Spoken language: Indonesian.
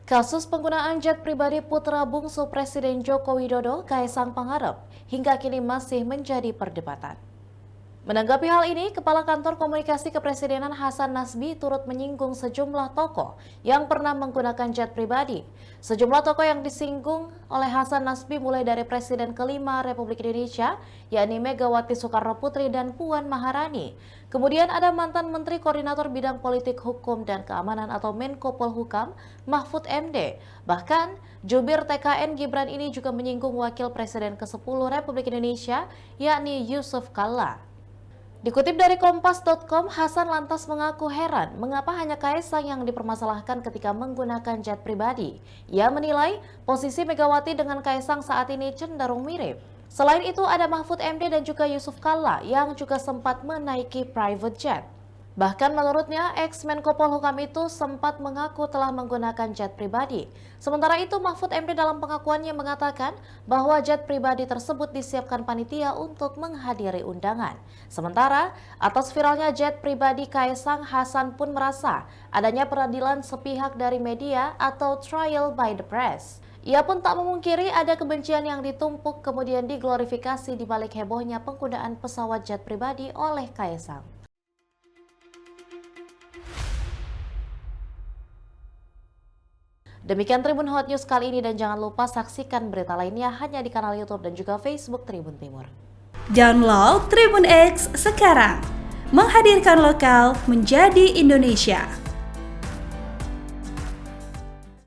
Kasus penggunaan jet pribadi putra bungsu Presiden Joko Widodo, Kaisang Pangarep, hingga kini masih menjadi perdebatan. Menanggapi hal ini, Kepala Kantor Komunikasi Kepresidenan Hasan Nasbi turut menyinggung sejumlah tokoh yang pernah menggunakan jet pribadi. Sejumlah tokoh yang disinggung oleh Hasan Nasbi mulai dari Presiden kelima Republik Indonesia, yakni Megawati Soekarno Putri dan Puan Maharani. Kemudian ada mantan Menteri Koordinator Bidang Politik Hukum dan Keamanan atau Menko Polhukam, Mahfud MD. Bahkan, jubir TKN Gibran ini juga menyinggung Wakil Presiden ke-10 Republik Indonesia, yakni Yusuf Kalla. Dikutip dari Kompas.com, Hasan lantas mengaku heran mengapa hanya Kaisang yang dipermasalahkan ketika menggunakan jet pribadi. Ia menilai posisi Megawati dengan Kaisang saat ini cenderung mirip. Selain itu ada Mahfud MD dan juga Yusuf Kalla yang juga sempat menaiki private jet. Bahkan menurutnya, ex-Menko Polhukam itu sempat mengaku telah menggunakan jet pribadi. Sementara itu, Mahfud MD dalam pengakuannya mengatakan bahwa jet pribadi tersebut disiapkan panitia untuk menghadiri undangan. Sementara, atas viralnya jet pribadi Kaisang, Hasan pun merasa adanya peradilan sepihak dari media atau trial by the press. Ia pun tak memungkiri ada kebencian yang ditumpuk kemudian diglorifikasi di balik hebohnya penggunaan pesawat jet pribadi oleh Kaisang. Demikian Tribun Hot News kali ini dan jangan lupa saksikan berita lainnya hanya di kanal YouTube dan juga Facebook Tribun Timur. Download Tribun X sekarang, menghadirkan lokal menjadi Indonesia.